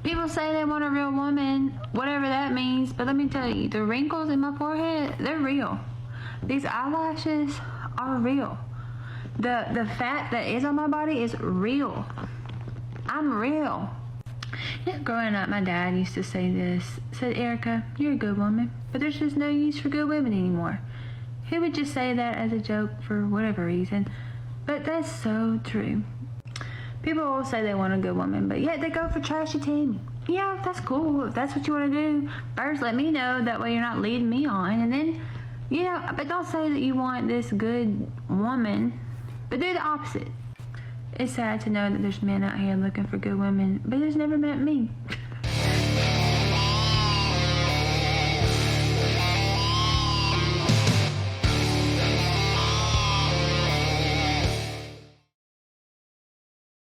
People say they want a real woman, whatever that means, but let me tell you, the wrinkles in my forehead, they're real. These eyelashes are real. The fat that is on my body is real. I'm real. Yeah, growing up, my dad used to say this. Said, Erica, you're a good woman, but there's just no use for good women anymore. He would just say that as a joke for whatever reason, but that's so true. People will say they want a good woman, but yet they go for trashy Tammy. Yeah, that's cool. If that's what you want to do, first let me know. That way you're not leading me on. And then, but don't say that you want this good woman, but do the opposite. It's sad to know that there's men out here looking for good women, but there's never met me.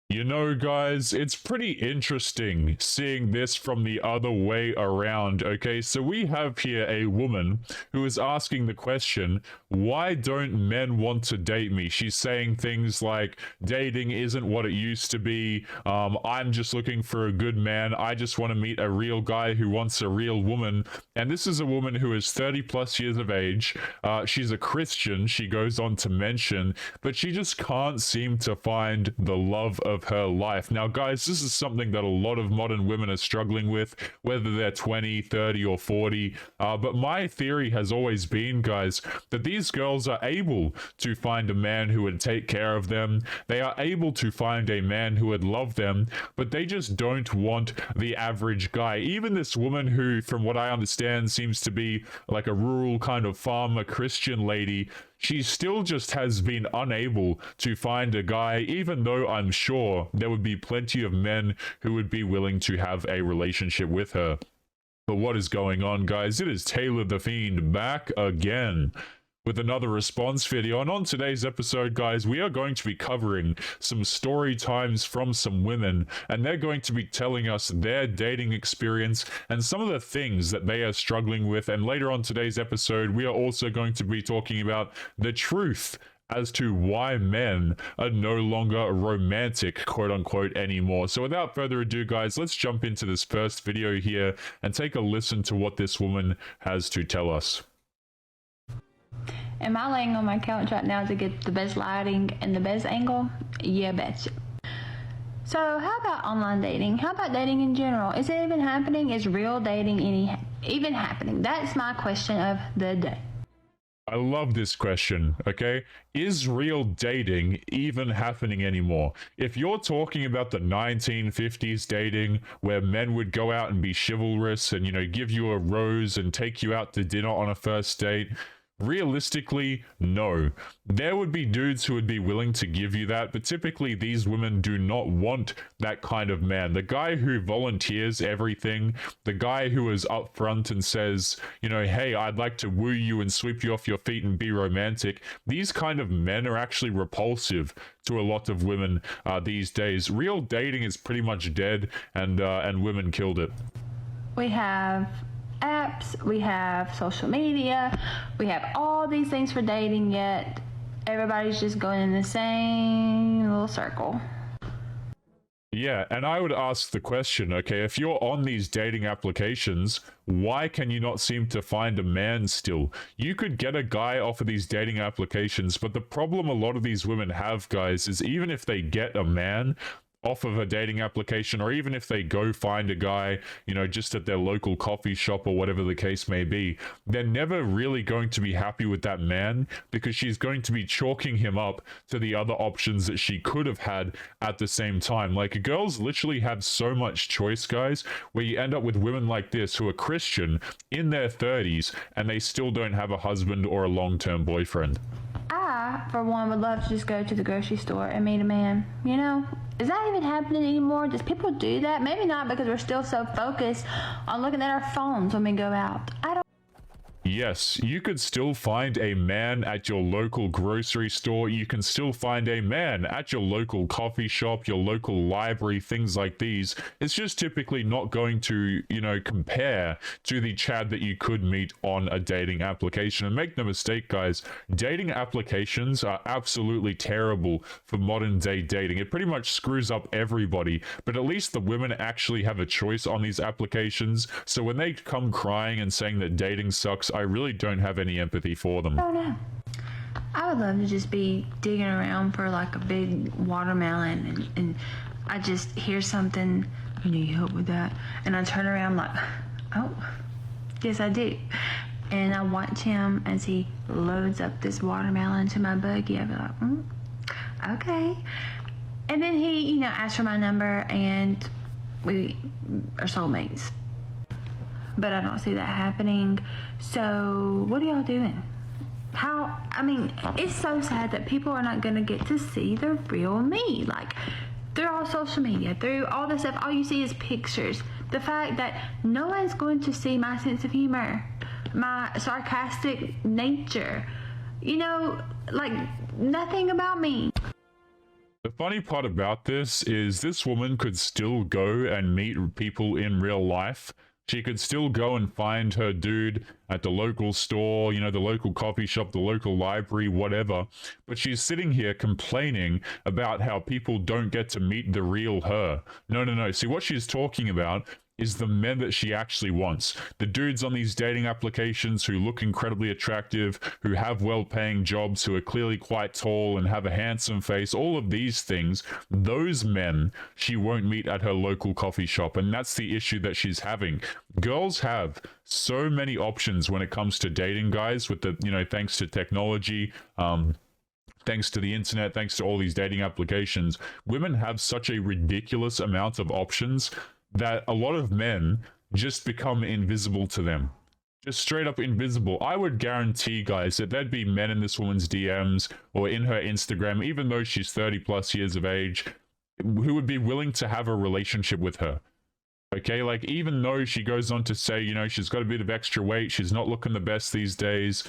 You know, guys, it's pretty interesting seeing this from the other way around, okay? So we have here a woman who is asking the question, why don't men want to date me? She's saying things like, dating isn't what it used to be. I'm just looking for a good man. I just want to meet a real guy who wants a real woman. And this is a woman who is 30 plus years of age. She's a Christian, she goes on to mention, but she just can't seem to find the love of her life. Now, guys, this is something that a lot of modern women are struggling with, whether they're 20, 30, or 40. But my theory has always been, guys, that these girls are able to find a man who would take care of them. They are able to find a man who would love them, but they just don't want the average guy. Even this woman who, from what I understand, seems to be like a rural kind of farmer Christian lady, she still just has been unable to find a guy, even though I'm sure there would be plenty of men who would be willing to have a relationship with her. But what is going on, guys? It is Taylor the Fiend back again with another response video. And on today's episode, guys, we are going to be covering some story times from some women, and they're going to be telling us their dating experience and some of the things that they are struggling with. And later on today's episode, we are also going to be talking about the truth as to why men are no longer romantic, quote unquote, anymore. So without further ado, guys, let's jump into this first video here and take a listen to what this woman has to tell us. Am I laying on my couch right now to get the best lighting and the best angle? Yeah, betcha. So how about online dating? How about dating in general? Is it even happening? Is real dating even happening? That's my question of the day. I love this question, okay? Is real dating even happening anymore? If you're talking about the 1950s dating where men would go out and be chivalrous and, give you a rose and take you out to dinner on a first date, realistically, no. There would be dudes who would be willing to give you that, but typically these women do not want that kind of man. The guy who volunteers everything, the guy who is upfront and says, hey, I'd like to woo you and sweep you off your feet and be romantic. These kind of men are actually repulsive to a lot of women these days. Real dating is pretty much dead, and women killed it. We have apps, we have social media, we have all these things for dating, yet everybody's just going in the same little circle. Yeah, and I would ask the question, okay, if you're on these dating applications, why can you not seem to find a man still? You could get a guy off of these dating applications, but the problem a lot of these women have, guys, is even if they get a man off of a dating application, or even if they go find a guy, just at their local coffee shop or whatever the case may be, they're never really going to be happy with that man because she's going to be chalking him up to the other options that she could have had at the same time. Like, girls literally have so much choice, guys, where you end up with women like this who are Christian in their 30s and they still don't have a husband or a long-term boyfriend. I, for one, would love to just go to the grocery store and meet a man. Is that even happening anymore? Does people do that? Maybe not, because we're still so focused on looking at our phones when we go out. Yes, you could still find a man at your local grocery store. You can still find a man at your local coffee shop, your local library, things like these. It's just typically not going to, compare to the Chad that you could meet on a dating application. And make no mistake, guys, dating applications are absolutely terrible for modern day dating. It pretty much screws up everybody, but at least the women actually have a choice on these applications. So when they come crying and saying that dating sucks, I really don't have any empathy for them. Oh no. I would love to just be digging around for like a big watermelon and I just hear something, you need help with that? And I turn around like, oh, yes I do. And I watch him as he loads up this watermelon to my buggy. I'd be like, okay. And then he, asks for my number and we are soulmates. But I don't see that happening. So what are y'all doing? It's so sad that people are not going to get to see the real me. Like, through all social media, through all this stuff, all you see is pictures. The fact that no one's going to see my sense of humor, my sarcastic nature, like nothing about me. The funny part about this is this woman could still go and meet people in real life. She could still go and find her dude at the local store, the local coffee shop, the local library, whatever. But she's sitting here complaining about how people don't get to meet the real her. No. See, what she's talking about is the men that she actually wants. The dudes on these dating applications who look incredibly attractive, who have well-paying jobs, who are clearly quite tall and have a handsome face, all of these things, those men she won't meet at her local coffee shop. And that's the issue that she's having. Girls have so many options when it comes to dating, guys, with the, thanks to technology, thanks to the internet, thanks to all these dating applications. Women have such a ridiculous amount of options that a lot of men just become invisible to them. Just straight up invisible. I would guarantee, guys, that there'd be men in this woman's DMs or in her Instagram, even though she's 30 plus years of age, who would be willing to have a relationship with her. Okay, like, even though she goes on to say, she's got a bit of extra weight, she's not looking the best these days,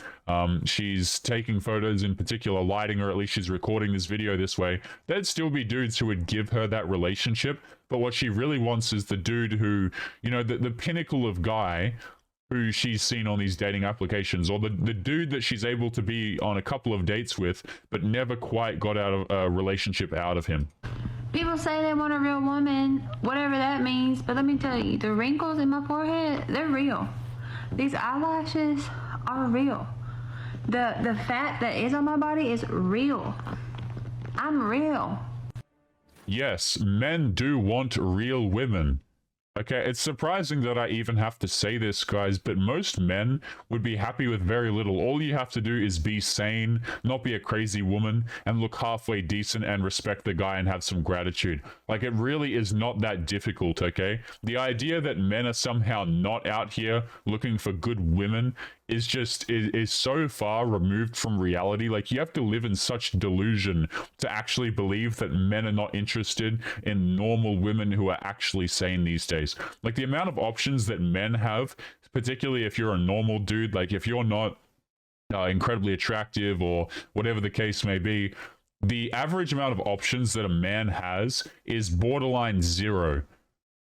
she's taking photos in particular lighting, or at least she's recording this video this way, there'd still be dudes who would give her that relationship. But what she really wants is the dude who, the pinnacle of guy who she's seen on these dating applications, or the dude that she's able to be on a couple of dates with, but never quite got out of a relationship out of him. People say they want a real woman, whatever that means, but let me tell you, the wrinkles in my forehead, they're real. These eyelashes are real. The fat that is on my body is real. I'm real. Yes, men do want real women. Okay, it's surprising that I even have to say this, guys, but most men would be happy with very little. All you have to do is be sane, not be a crazy woman, and look halfway decent and respect the guy and have some gratitude. Like, it really is not that difficult, okay? The idea that men are somehow not out here looking for good women is just is so far removed from reality. Like, you have to live in such delusion to actually believe that men are not interested in normal women who are actually sane these days. Like, the amount of options that men have, particularly if you're a normal dude, like if you're not incredibly attractive or whatever the case may be, the average amount of options that a man has is borderline 0.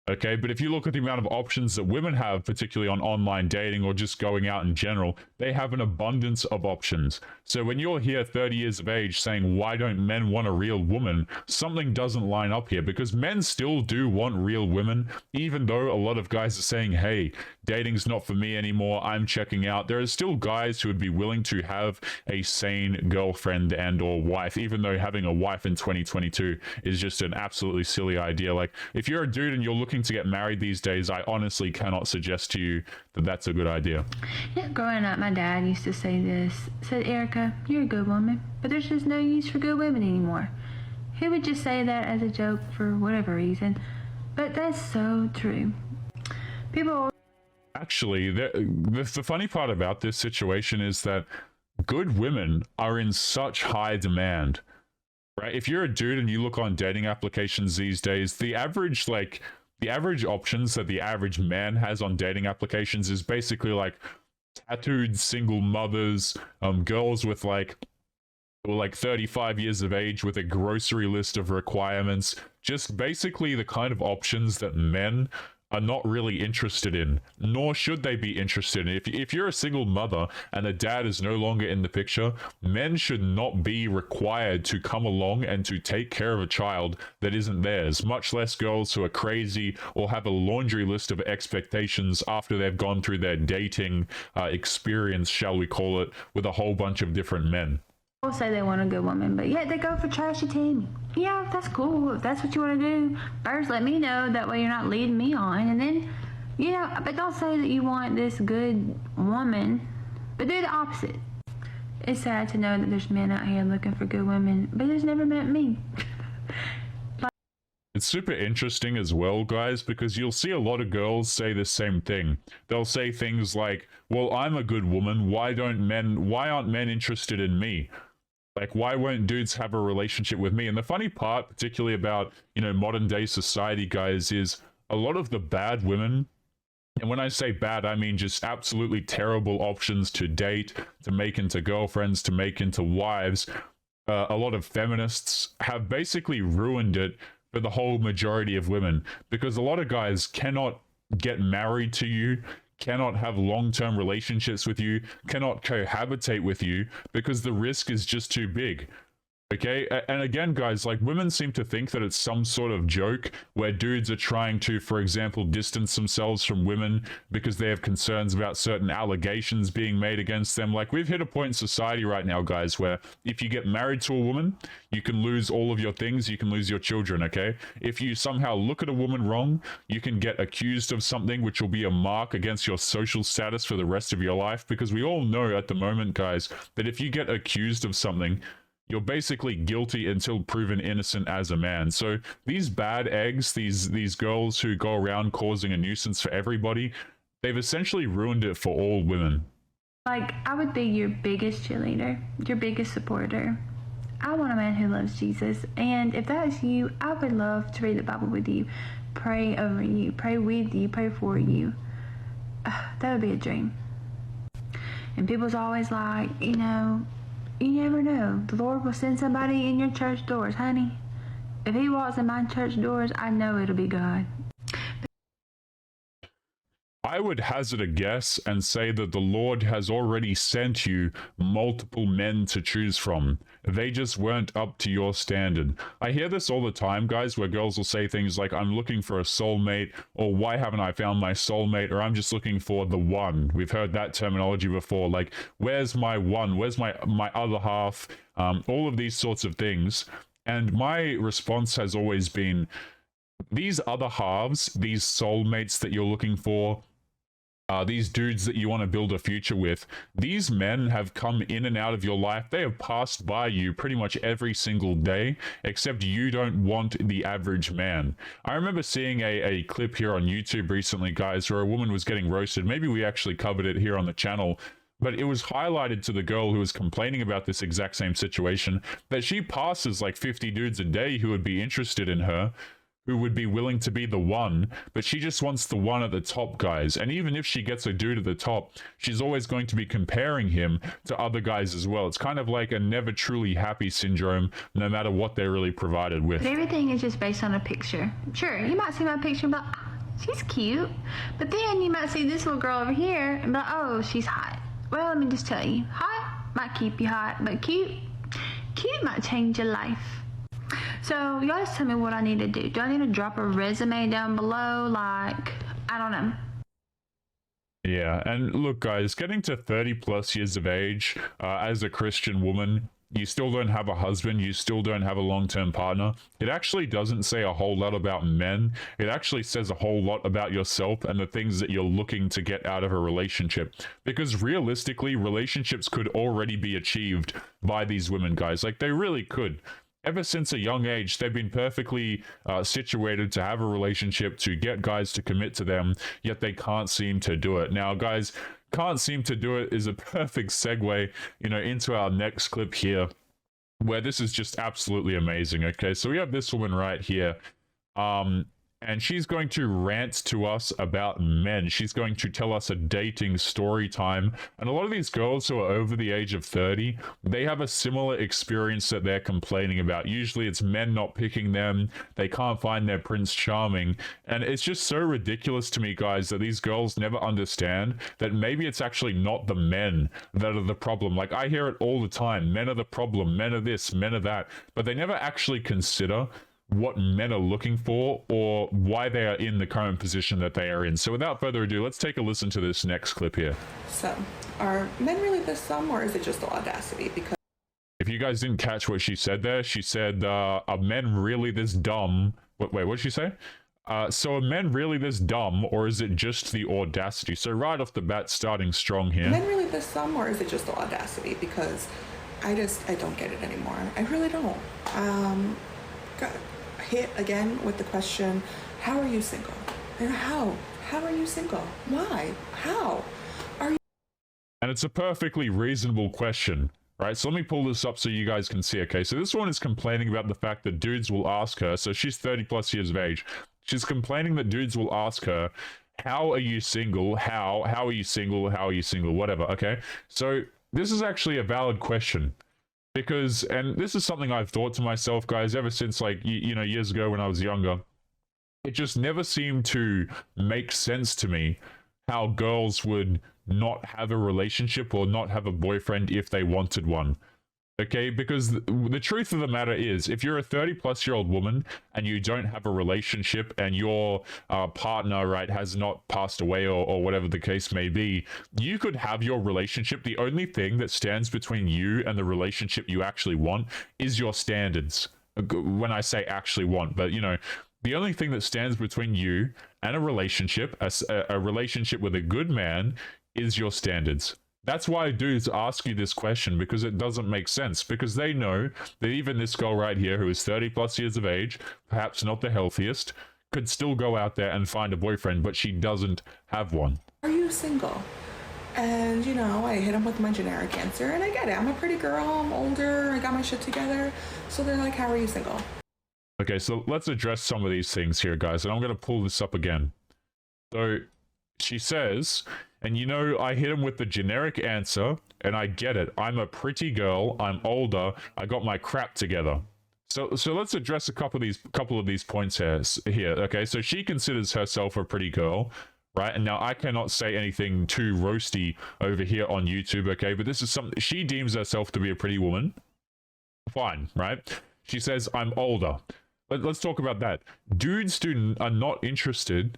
Okay, but if you look at the amount of options that women have, particularly on online dating or just going out in general, they have an abundance of options. So when you're here 30 years of age saying, why don't men want a real woman? Something doesn't line up here, because men still do want real women, even though a lot of guys are saying, hey, dating's not for me anymore, I'm checking out. There are still guys who would be willing to have a sane girlfriend and or wife, even though having a wife in 2022 is just an absolutely silly idea. Like, if you're a dude and you're looking to get married these days, I honestly cannot suggest to you that that's a good idea. Yeah, growing up, my dad used to say this, said, Erica, you're a good woman, but there's just no use for good women anymore. He would just say that as a joke for whatever reason, but that's so true. People... Actually, the funny part about this situation is that good women are in such high demand, right? If you're a dude and you look on dating applications these days, the average options that the average man has on dating applications is basically like tattooed single mothers, girls with like 35 years of age with a grocery list of requirements, just basically the kind of options that men are not really interested in, nor should they be interested in. If you're a single mother and a dad is no longer in the picture, men should not be required to come along and to take care of a child that isn't theirs, much less girls who are crazy or have a laundry list of expectations after they've gone through their dating experience, shall we call it, with a whole bunch of different men. People say they want a good woman, but yet they go for trashy Tammy. Yeah, that's cool. If that's what you want to do, first let me know. That way you're not leading me on. And then, but don't say that you want this good woman, but do the opposite. It's sad to know that there's men out here looking for good women, but there's never met me. It's super interesting as well, guys, because you'll see a lot of girls say the same thing. They'll say things like, well, I'm a good woman. Why aren't men interested in me? Like, why won't dudes have a relationship with me? And the funny part, particularly about, modern day society, guys, is a lot of the bad women, and when I say bad, I mean just absolutely terrible options to date, to make into girlfriends, to make into wives. A lot of feminists have basically ruined it for the whole majority of women, because a lot of guys cannot get married to you, cannot have long-term relationships with you, cannot cohabitate with you, because the risk is just too big. Okay, and again, guys, like, women seem to think that it's some sort of joke where dudes are trying to, for example, distance themselves from women because they have concerns about certain allegations being made against them. Like, we've hit a point in society right now, guys, where if you get married to a woman, you can lose all of your things, you can lose your children, okay? If you somehow look at a woman wrong, you can get accused of something which will be a mark against your social status for the rest of your life, because we all know at the moment, guys, that if you get accused of something, you're basically guilty until proven innocent as a man. So these bad eggs, these girls who go around causing a nuisance for everybody, they've essentially ruined it for all women. Like, I would be your biggest cheerleader, your biggest supporter. I want a man who loves Jesus, and if that is you, I would love to read the Bible with you, pray over you, pray with you, pray for you. That would be a dream. And people's always like, you never know. The Lord will send somebody in your church doors, honey. If he walks in my church doors, I know it'll be God. I would hazard a guess and say that the Lord has already sent you multiple men to choose from. They just weren't up to your standard. I hear this all the time, guys, where girls will say things like, I'm looking for a soulmate, or why haven't I found my soulmate, or I'm just looking for the one. We've heard that terminology before, like, where's my one? Where's my other half? All of these sorts of things. And my response has always been, these other halves, these soulmates that you're looking for, these dudes that you want to build a future with, these men have come in and out of your life. They have passed by you pretty much every single day, except you don't want the average man. I remember seeing a clip here on YouTube recently, guys, where a woman was getting roasted. Maybe we actually covered it here on the channel, but it was highlighted to the girl who was complaining about this exact same situation, that she passes like 50 dudes a day who would be interested in her, who would be willing to be the one, but she just wants the one at the top, guys. And even if she gets a dude at the top, she's always going to be comparing him to other guys as well. It's kind of like a never truly happy syndrome, no matter what they're really provided with. But everything is just based on a picture. Sure, you might see my picture and be like, she's cute. But then you might see this little girl over here and be like, oh, she's hot. Well, let me just tell you, hot might keep you hot, but cute might change your life. So, you guys tell me what I need to do. Do I need to drop a resume down below? Like, I don't know. Yeah, and look, guys, getting to 30 plus years of age, as a Christian woman, you still don't have a husband, you still don't have a long-term partner. It actually doesn't say a whole lot about men. It actually says a whole lot about yourself and the things that you're looking to get out of a relationship. Because realistically, relationships could already be achieved by these women, guys. Like, they really could. Ever since a young age, they've been perfectly situated to have a relationship, to get guys to commit to them, yet they can't seem to do it. Now, guys, can't seem to do it is a perfect segue, into our next clip here, where this is just absolutely amazing. Okay, so we have this woman right here. and she's going to rant to us about men. She's going to tell us a dating story time. And a lot of these girls who are over the age of 30, they have a similar experience that they're complaining about. Usually it's men not picking them. They can't find their Prince Charming. And it's just so ridiculous to me, guys, that these girls never understand that maybe it's actually not the men that are the problem. Like, I hear it all the time. Men are the problem. Men are this, men are that. But they never actually consider what men are looking for or why they are in the current position that they are in. So without further ado, let's take a listen to this next clip here. So, are men really this dumb, or is it just the audacity? Because if you guys didn't catch what she said there, she said, are men really this dumb? Wait, what did she say? So are men really this dumb, or is it just the audacity? So right off the bat, starting strong here. Are men really this dumb, or is it just the audacity? Because I don't get it anymore. I really don't. Got hit again with the question, how are you single? And how are you single? Why? How are you? And it's a perfectly reasonable question, right? So let me pull this up so you guys can see. Okay, so this one is complaining about the fact that dudes will ask her, so she's 30 plus years of age, she's complaining that dudes will ask her, how are you single? How are you single? How are you single? Whatever. Okay, so this is actually a valid question. Because, and this is something I've thought to myself, guys, ever since, like, you know, years ago when I was younger. It just never seemed to make sense to me how girls would not have a relationship or not have a boyfriend if they wanted one. Okay, because the truth of the matter is, if you're a 30-plus-year-old woman and you don't have a relationship and your partner, right, has not passed away or whatever the case may be, you could have your relationship. The only thing that stands between you and the relationship you actually want is your standards. When I say actually want, but, you know, the only thing that stands between you and a relationship with a good man, is your standards. That's why dudes ask you this question, because it doesn't make sense. Because they know that even this girl right here, who is 30 plus years of age, perhaps not the healthiest, could still go out there and find a boyfriend, but she doesn't have one. Are you single? And, you know, I hit him with my generic answer, and I get it. I'm a pretty girl, I'm older, I got my shit together. So they're like, how are you single? Okay, so let's address some of these things here, guys, and I'm going to pull this up again. So she says, and you know, I hit him with the generic answer, and I get it. I'm a pretty girl, I'm older, I got my crap together. So let's address a couple of these points here. Okay, so she considers herself a pretty girl, right? And now I cannot say anything too roasty over here on YouTube, okay? But this is something, she deems herself to be a pretty woman. Fine, right? She says, I'm older. Let's talk about that. Dudes are not interested,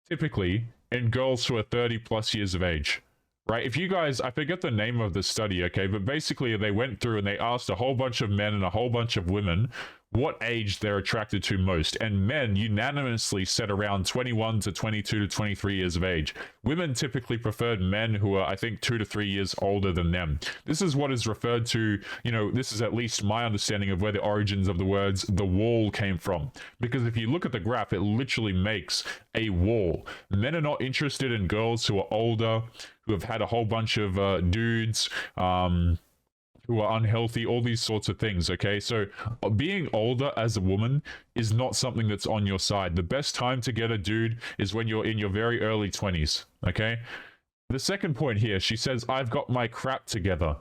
typically, in girls who are 30 plus years of age, right? If you guys, I forget the name of the study, okay, but basically they went through and they asked a whole bunch of men and a whole bunch of women what age they're attracted to most, and men unanimously said around 21 to 22 to 23 years of age. Women typically preferred men who are, I think, 2 to 3 years older than them. This is what is referred to, you know, this is at least my understanding of where the origins of the words the wall came from. Because if you look at the graph, it literally makes a wall. Men are not interested in girls who are older, who have had a whole bunch of dudes, who are unhealthy, all these sorts of things, okay? So being older as a woman is not something that's on your side. The best time to get a dude is when you're in your very early 20s, okay? The second point here, she says, I've got my crap together.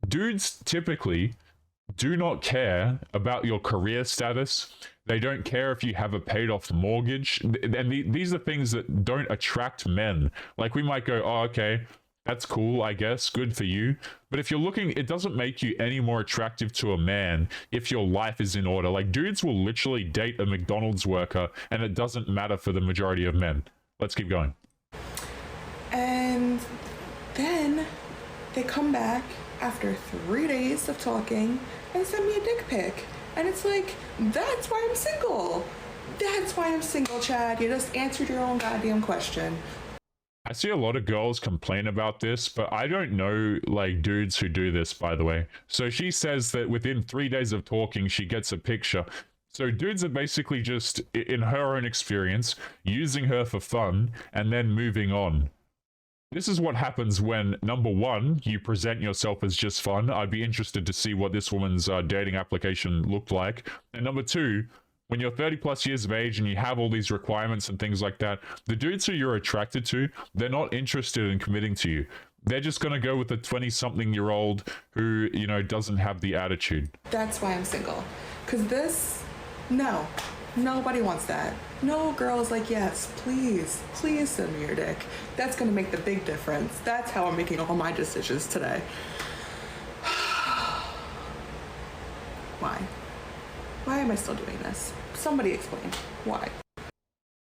Dudes typically do not care about your career status. They don't care if you have a paid off mortgage. And these are things that don't attract men. Like, we might go, oh, okay, that's cool, I guess. Good for you. But if you're looking, it doesn't make you any more attractive to a man if your life is in order. Like, dudes will literally date a McDonald's worker, and it doesn't matter for the majority of men. Let's keep going. And then they come back after 3 days of talking and send me a dick pic. And it's like, that's why I'm single. That's why I'm single, Chad. You just answered your own goddamn question. I see a lot of girls complain about this, but I don't know, like, dudes who do this, by the way. So she says that within 3 days of talking, she gets a picture. So dudes are basically just, in her own experience, using her for fun and then moving on. This is what happens when, number one, you present yourself as just fun. I'd be interested to see what this woman's dating application looked like. And number two, When you're 30 plus years of age and you have all these requirements and things like that, the dudes who you're attracted to, they're not interested in committing to you. They're just going to go with the 20-something-year-old who, you know, doesn't have the attitude. That's why I'm single. Because this, no. Nobody wants that. No girl is like, yes, please send me your dick. That's going to make the big difference. That's how I'm making all my decisions today. Why? Why am I still doing this? Somebody explain. Why?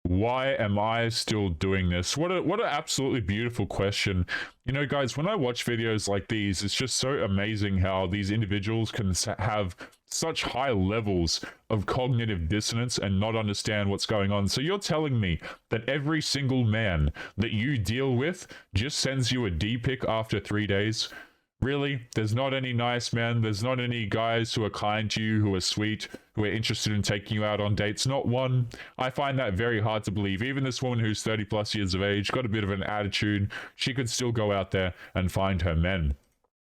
Why am I still doing this? What an absolutely beautiful question. You know, guys, when I watch videos like these, it's just so amazing how these individuals can have such high levels of cognitive dissonance and not understand what's going on. So you're telling me that every single man that you deal with just sends you a D pic after 3 days? Really? There's not any nice men? There's not any guys who are kind to you, who are sweet, who are interested in taking you out on dates? Not one? I find that very hard to believe. Even this woman who's 30 plus years of age, got a bit of an attitude, she could still go out there and find her men.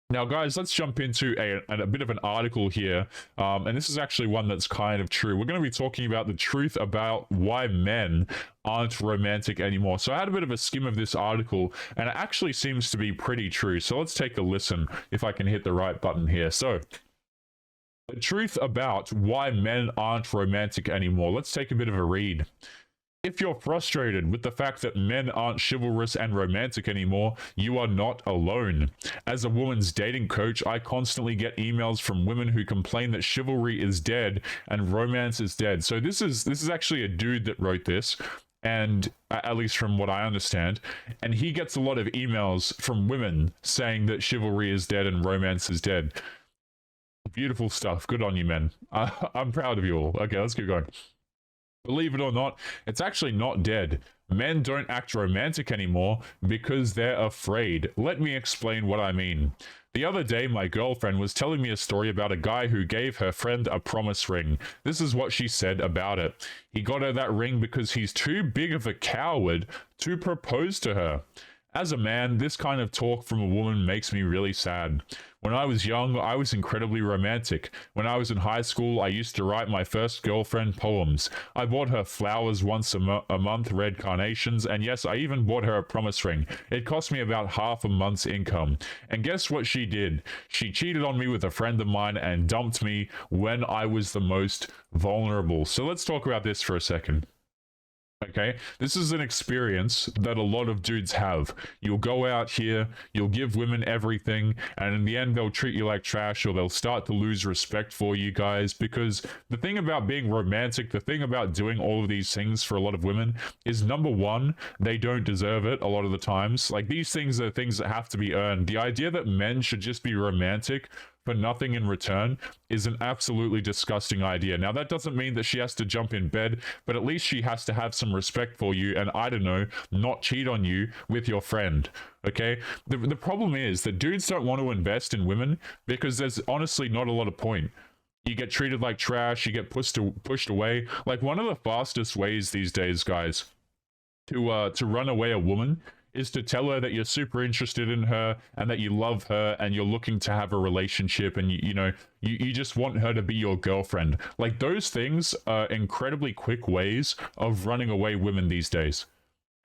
Now, guys, let's jump into a bit of an article here, and this is actually one that's kind of true. We're going to be talking about the truth about why men aren't romantic anymore. So I had a bit of a skim of this article, and it actually seems to be pretty true. So let's take a listen if I can hit the right button here. So, the truth about why men aren't romantic anymore. Let's take a bit of a read. If you're frustrated with the fact that men aren't chivalrous and romantic anymore, you are not alone. As a woman's dating coach, I constantly get emails from women who complain that chivalry is dead and romance is dead. So this is actually a dude that wrote this, and at least from what I understand, and he gets a lot of emails from women saying that chivalry is dead and romance is dead. Beautiful stuff. Good on you, men. I'm proud of you all. Okay, let's keep going. Believe it or not, it's actually not dead. Men don't act romantic anymore because they're afraid. Let me explain what I mean. The other day, my girlfriend was telling me a story about a guy who gave her friend a promise ring. This is what she said about it. He got her that ring because he's too big of a coward to propose to her. As a man, this kind of talk from a woman makes me really sad. When I was young, I was incredibly romantic. When I was in high school, I used to write my first girlfriend poems. I bought her flowers once a month, red carnations, and yes, I even bought her a promise ring. It cost me about half a month's income. And guess what she did? She cheated on me with a friend of mine and dumped me when I was the most vulnerable. So let's talk about this for a second. Okay, this is an experience that a lot of dudes have. You'll go out here, you'll give women everything, and in the end they'll treat you like trash, or they'll start to lose respect for you guys, because the thing about being romantic, the thing about doing all of these things for a lot of women is, number one, they don't deserve it a lot of the times. Like, these things are things that have to be earned. The idea that men should just be romantic for nothing in return is an absolutely disgusting idea. Now, that doesn't mean that she has to jump in bed, but at least she has to have some respect for you and, I don't know, not cheat on you with your friend, okay? The problem is that dudes don't want to invest in women because there's honestly not a lot of point. You get treated like trash, you get pushed away. Like, one of the fastest ways these days, guys, to run away a woman is to tell her that you're super interested in her and that you love her and you're looking to have a relationship, and you just want her to be your girlfriend. Like, those things are incredibly quick ways of running away women these days.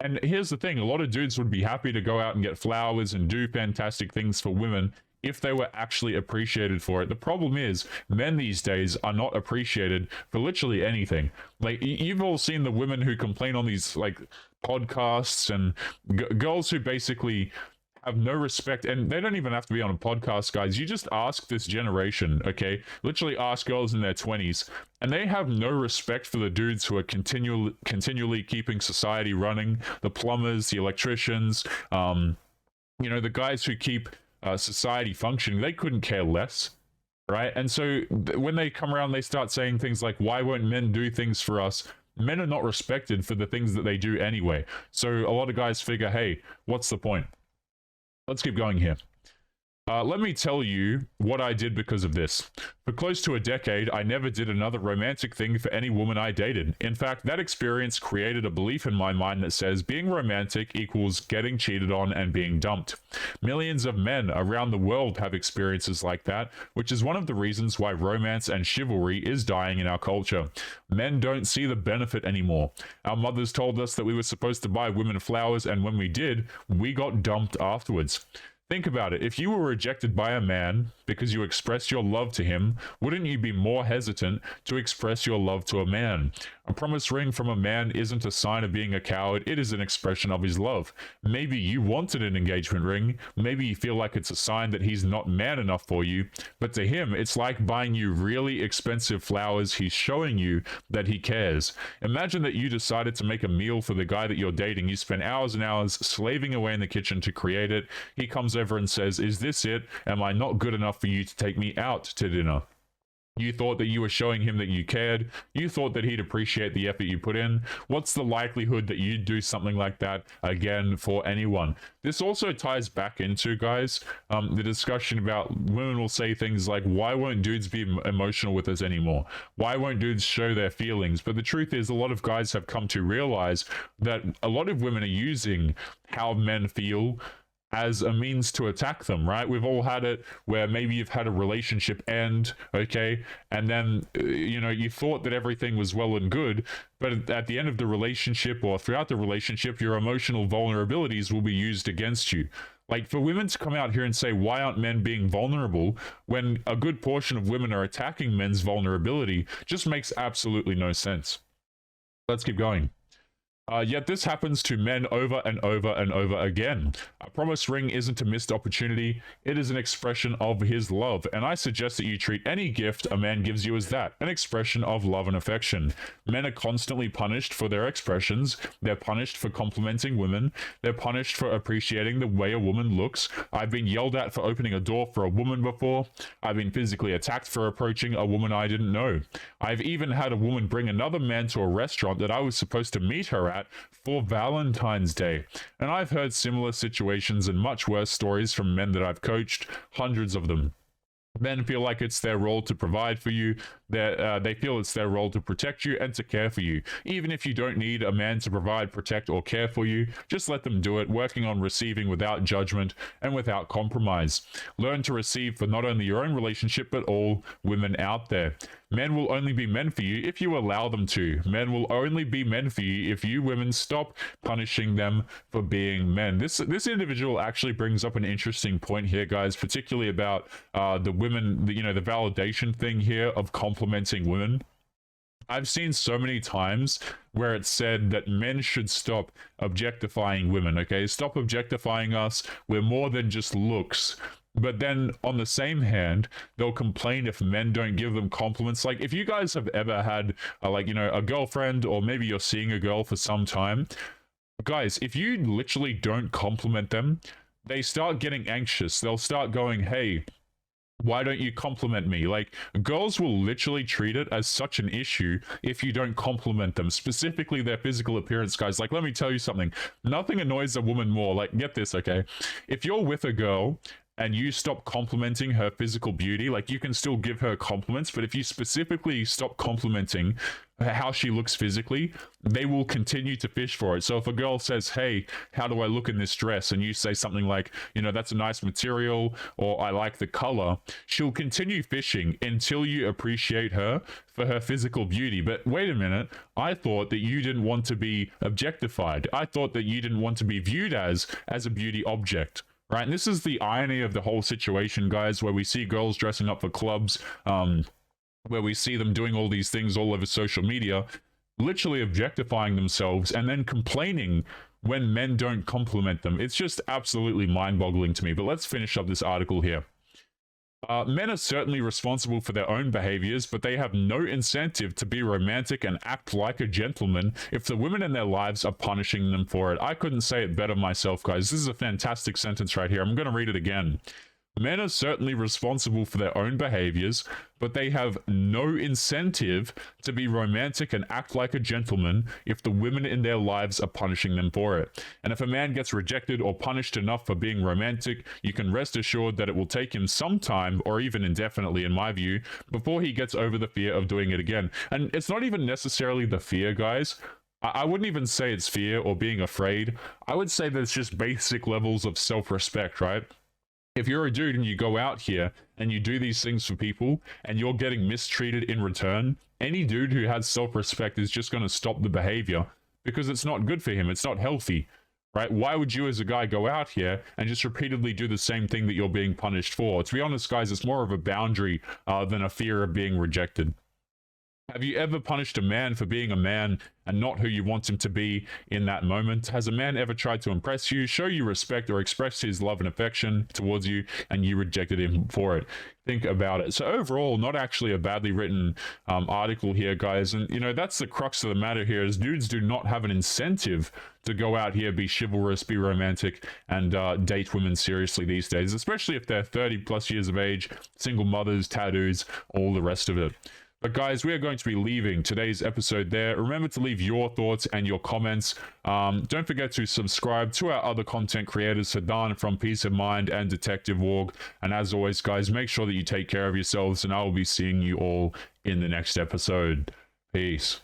And here's the thing, a lot of dudes would be happy to go out and get flowers and do fantastic things for women if they were actually appreciated for it. The problem is, men these days are not appreciated for literally anything. Like, you've all seen the women who complain on these, like, podcasts, and girls who basically have no respect, and they don't even have to be on a podcast, guys. You just ask this generation, okay? Literally ask girls in their 20s, and they have no respect for the dudes who are continually keeping society running. The plumbers, the electricians, the guys who keep society functioning. They couldn't care less, right? And so when they come around, they start saying things like, why won't men do things for us? Men are not respected for the things that they do anyway. So a lot of guys figure, hey, what's the point? Let's keep going here. Let me tell you what I did because of this. For close to a decade, I never did another romantic thing for any woman I dated. In fact, that experience created a belief in my mind that says being romantic equals getting cheated on and being dumped. Millions of men around the world have experiences like that, which is one of the reasons why romance and chivalry is dying in our culture. Men don't see the benefit anymore. Our mothers told us that we were supposed to buy women flowers, and when we did, we got dumped afterwards. Think about it. If you were rejected by a man because you expressed your love to him, wouldn't you be more hesitant to express your love to a man? A promise ring from a man isn't a sign of being a coward, it is an expression of his love. Maybe you wanted an engagement ring, maybe you feel like it's a sign that he's not man enough for you, but to him, it's like buying you really expensive flowers. He's showing you that he cares. Imagine that you decided to make a meal for the guy that you're dating. You spend hours and hours slaving away in the kitchen to create it. He comes over and says, "Is this it? Am I not good enough for you to take me out to dinner?" You thought that you were showing him that you cared. You thought that he'd appreciate the effort you put in. What's the likelihood that you'd do something like that again for anyone? This also ties back into, guys, the discussion about women will say things like, why won't dudes be emotional with us anymore? Why won't dudes show their feelings? But the truth is, a lot of guys have come to realize that a lot of women are using how men feel as a means to attack them, right? We've all had it where maybe you've had a relationship end, okay, and then you thought that everything was well and good, but at the end of the relationship or throughout the relationship, your emotional vulnerabilities will be used against you. Like, for women to come out here and say, why aren't men being vulnerable, when a good portion of women are attacking men's vulnerability, just makes absolutely no sense. Let's keep going. Yet this happens to men over and over and over again. A promise ring isn't a missed opportunity, it is an expression of his love, and I suggest that you treat any gift a man gives you as that, an expression of love and affection. Men are constantly punished for their expressions, they're punished for complimenting women, they're punished for appreciating the way a woman looks. I've been yelled at for opening a door for a woman before, I've been physically attacked for approaching a woman I didn't know. I've even had a woman bring another man to a restaurant that I was supposed to meet her at for Valentine's Day. And I've heard similar situations and much worse stories from men that I've coached, hundreds of them. Men feel like it's their role to provide for you. They feel it's their role to protect you and to care for you. Even if you don't need a man to provide, protect, or care for you, just let them do it, working on receiving without judgment and without compromise. Learn to receive for not only your own relationship, but all women out there. Men will only be men for you if you allow them to. Men will only be men for you if you women stop punishing them for being men. This individual actually brings up an interesting point here, guys, particularly about the women, the validation thing here of complimenting women. I've seen so many times where it's said that men should stop objectifying women, okay? Stop objectifying us. We're more than just looks. But then on the same hand, they'll complain if men don't give them compliments. Like, if you guys have ever had a girlfriend, or maybe you're seeing a girl for some time, guys, if you literally don't compliment them, they start getting anxious. They'll start going, hey, why don't you compliment me? Like, girls will literally treat it as such an issue if you don't compliment them, specifically their physical appearance, guys. Like, let me tell you something. Nothing annoys a woman more. Like, get this, okay? If you're with a girl and you stop complimenting her physical beauty, like, you can still give her compliments, but if you specifically stop complimenting how she looks physically, they will continue to fish for it. So if a girl says, hey, how do I look in this dress? And you say something like, that's a nice material, or I like the color, she'll continue fishing until you appreciate her for her physical beauty. But wait a minute, I thought that you didn't want to be objectified. I thought that you didn't want to be viewed as a beauty object. Right, and this is the irony of the whole situation, guys, where we see girls dressing up for clubs, where we see them doing all these things all over social media, literally objectifying themselves and then complaining when men don't compliment them. It's just absolutely mind-boggling to me. But let's finish up this article here. Men are certainly responsible for their own behaviors, but they have no incentive to be romantic and act like a gentleman if the women in their lives are punishing them for it. I couldn't say it better myself, guys. This is a fantastic sentence right here. I'm going to read it again. Men are certainly responsible for their own behaviors, but they have no incentive to be romantic and act like a gentleman if the women in their lives are punishing them for it. And if a man gets rejected or punished enough for being romantic, you can rest assured that it will take him some time, or even indefinitely in my view, before he gets over the fear of doing it again. And it's not even necessarily the fear, guys. I wouldn't even say it's fear or being afraid. I would say there's just basic levels of self-respect, right? If you're a dude and you go out here and you do these things for people and you're getting mistreated in return, any dude who has self-respect is just going to stop the behavior because it's not good for him. It's not healthy, right? Why would you as a guy go out here and just repeatedly do the same thing that you're being punished for? To be honest, guys, it's more of a boundary than a fear of being rejected. Have you ever punished a man for being a man and not who you want him to be in that moment? Has a man ever tried to impress you, show you respect, or express his love and affection towards you, and you rejected him for it? Think about it. So overall, not actually a badly written article here, guys. And, you know, that's the crux of the matter here is dudes do not have an incentive to go out here, be chivalrous, be romantic, and date women seriously these days, especially if they're 30 plus years of age, single mothers, tattoos, all the rest of it. But guys, we are going to be leaving today's episode there. Remember to leave your thoughts and your comments. Don't forget to subscribe to our other content creators, Sedan from Peace of Mind and Detective Warg. And as always, guys, make sure that you take care of yourselves, and I will be seeing you all in the next episode. Peace.